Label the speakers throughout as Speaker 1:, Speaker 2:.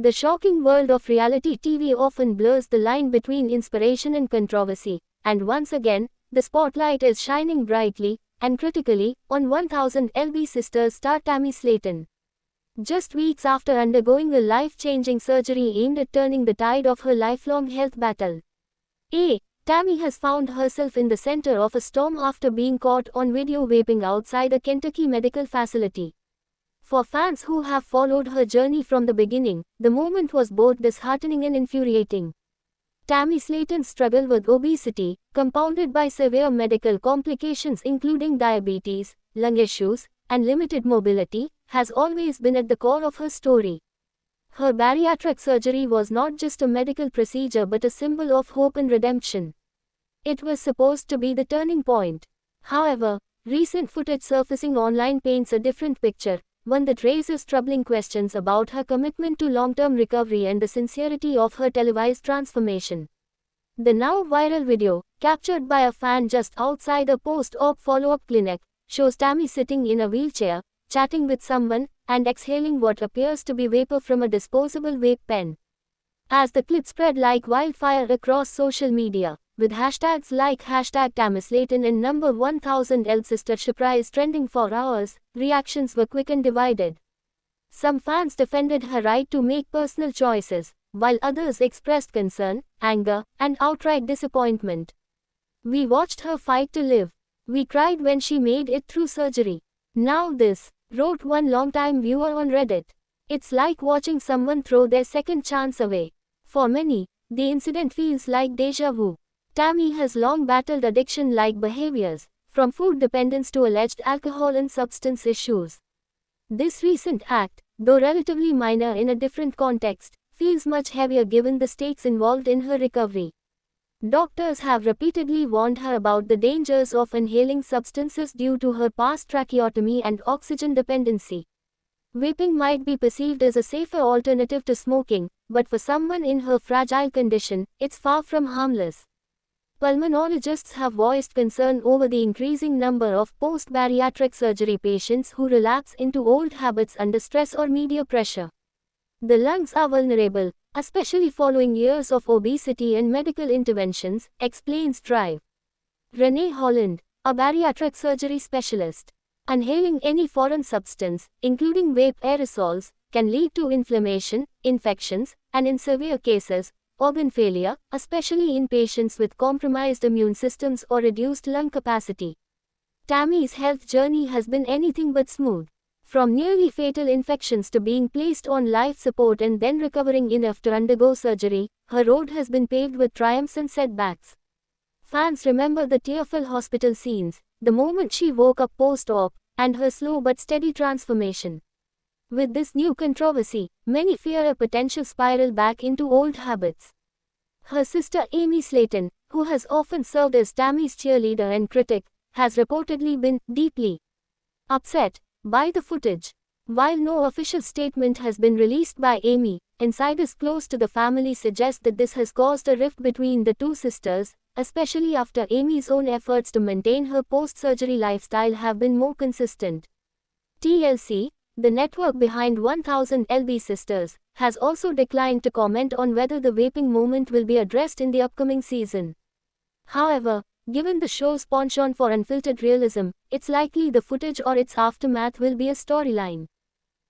Speaker 1: The shocking world of reality TV often blurs the line between inspiration and controversy, and once again, the spotlight is shining brightly and critically on 1000 LB Sisters star Tammy Slaton. Just weeks after undergoing a life-changing surgery aimed at turning the tide of her lifelong health battle, Tammy has found herself in the center of a storm after being caught on video vaping outside a Kentucky medical facility. For fans who have followed her journey from the beginning, the moment was both disheartening and infuriating. Tammy Slaton's struggle with obesity, compounded by severe medical complications including diabetes, lung issues, and limited mobility, has always been at the core of her story. Her bariatric surgery was not just a medical procedure but a symbol of hope and redemption. It was supposed to be the turning point. However, recent footage surfacing online paints a different picture, one that raises troubling questions about her commitment to long-term recovery and the sincerity of her televised transformation. The now viral video, captured by a fan just outside a post-op follow-up clinic, shows Tammy sitting in a wheelchair, chatting with someone, and exhaling what appears to be vapor from a disposable vape pen. As the clip spread like wildfire across social media, with hashtags like #TammySlaton and number 1000 Sistership trending for hours, reactions were quick and divided. Some fans defended her right to make personal choices, while others expressed concern, anger, and outright disappointment. "We watched her fight to live. We cried when she made it through surgery. Now this," wrote one longtime viewer on Reddit. "It's like watching someone throw their second chance away." For many, the incident feels like déjà vu. Tammy has long battled addiction-like behaviors, from food dependence to alleged alcohol and substance issues. This recent act, though relatively minor in a different context, feels much heavier given the stakes involved in her recovery. Doctors have repeatedly warned her about the dangers of inhaling substances due to her past tracheotomy and oxygen dependency. Vaping might be perceived as a safer alternative to smoking, but for someone in her fragile condition, it's far from harmless. Pulmonologists have voiced concern over the increasing number of post-bariatric surgery patients who relapse into old habits under stress or media pressure. The lungs are vulnerable, especially following years of obesity and medical interventions, explains Drive. Renee Holland, a bariatric surgery specialist. Inhaling any foreign substance, including vape aerosols, can lead to inflammation, infections, and in severe cases, organ failure, especially in patients with compromised immune systems or reduced lung capacity. Tammy's health journey has been anything but smooth. From nearly fatal infections to being placed on life support and then recovering enough to undergo surgery, her road has been paved with triumphs and setbacks. Fans remember the tearful hospital scenes, the moment she woke up post-op, and her slow but steady transformation. With this new controversy, many fear a potential spiral back into old habits. Her sister Amy Slaton, who has often served as Tammy's cheerleader and critic, has reportedly been deeply upset by the footage. While no official statement has been released by Amy, insiders close to the family suggest that this has caused a rift between the two sisters, especially after Amy's own efforts to maintain her post-surgery lifestyle have been more consistent. TLC, the network behind 1000 LB Sisters, has also declined to comment on whether the vaping movement will be addressed in the upcoming season. However, given the show's penchant for unfiltered realism, it's likely the footage or its aftermath will be a storyline.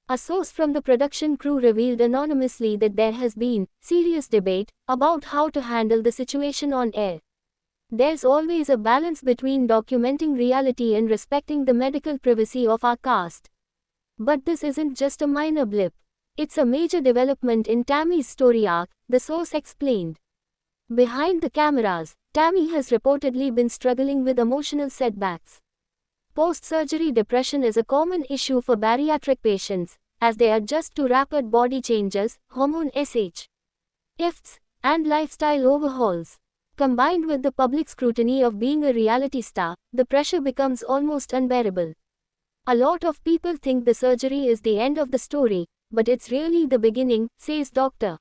Speaker 1: A source from the production crew revealed anonymously that there has been serious debate about how to handle the situation on air. There's always a balance between documenting reality and respecting the medical privacy of our cast. But this isn't just a minor blip. It's a major development in Tammy's story arc, the source explained. Behind the cameras, Tammy has reportedly been struggling with emotional setbacks. Post-surgery depression is a common issue for bariatric patients, as they adjust to rapid body changes, hormone shifts, and lifestyle overhauls. Combined with the public scrutiny of being a reality star, the pressure becomes almost unbearable. A lot of people think the surgery is the end of the story, but it's really the beginning, says Dr.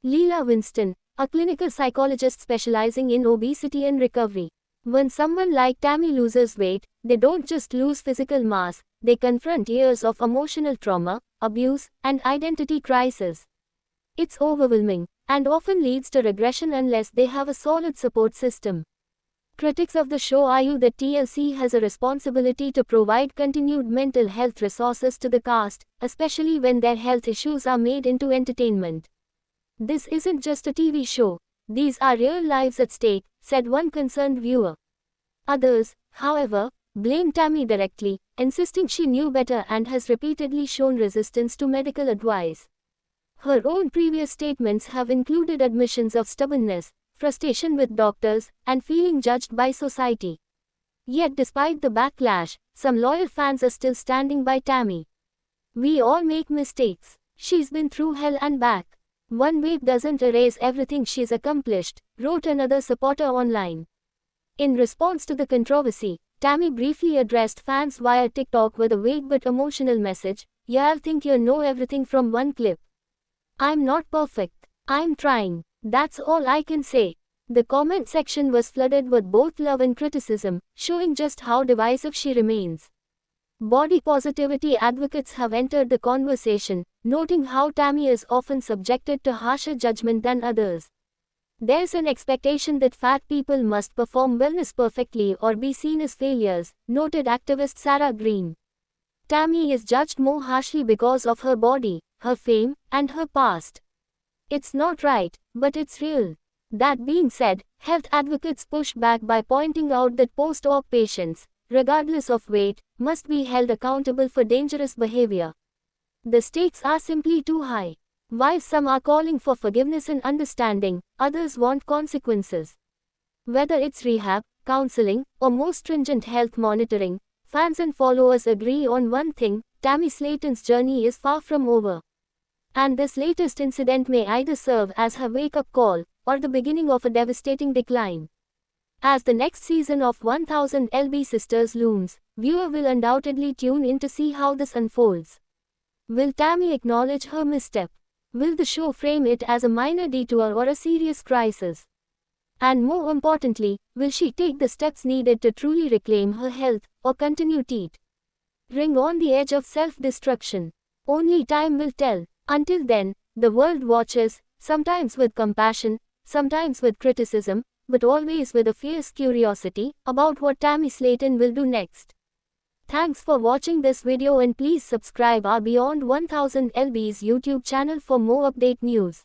Speaker 1: Leela Winston, a clinical psychologist specializing in obesity and recovery. When someone like Tammy loses weight, they don't just lose physical mass, they confront years of emotional trauma, abuse, and identity crisis. It's overwhelming, and often leads to regression unless they have a solid support system. Critics of the show argue that TLC has a responsibility to provide continued mental health resources to the cast, especially when their health issues are made into entertainment. This isn't just a TV show. These are real lives at stake, said one concerned viewer. Others, however, blame Tammy directly, insisting she knew better and has repeatedly shown resistance to medical advice. Her own previous statements have included admissions of stubbornness, frustration with doctors, and feeling judged by society. Yet despite the backlash, some loyal fans are still standing by Tammy. We all make mistakes. She's been through hell and back. One wave doesn't erase everything she's accomplished, wrote another supporter online. In response to the controversy, Tammy briefly addressed fans via TikTok with a vague but emotional message. "Y'all think you know everything from one clip. I'm not perfect. I'm trying. That's all I can say." The comment section was flooded with both love and criticism, showing just how divisive she remains. Body positivity advocates have entered the conversation, noting how Tammy is often subjected to harsher judgment than others. There's an expectation that fat people must perform wellness perfectly or be seen as failures, noted activist Sarah Green. Tammy is judged more harshly because of her body, her fame, and her past. It's not right, but it's real. That being said, health advocates push back by pointing out that post-op patients, regardless of weight, must be held accountable for dangerous behavior. The stakes are simply too high. While some are calling for forgiveness and understanding, others want consequences. Whether it's rehab, counseling, or more stringent health monitoring, fans and followers agree on one thing: Tammy Slaton's journey is far from over. And this latest incident may either serve as her wake-up call, or the beginning of a devastating decline. As the next season of 1000 LB Sisters looms, viewer will undoubtedly tune in to see how this unfolds. Will Tammy acknowledge her misstep? Will the show frame it as a minor detour or a serious crisis? And more importantly, will she take the steps needed to truly reclaim her health, or continue teetering on the edge of self-destruction? Only time will tell. Until then, the world watches, sometimes with compassion, sometimes with criticism, but always with a fierce curiosity about what Tammy Slaton will do next. Thanks for watching this video, and please subscribe our Beyond 1000 LB's YouTube channel for more update news.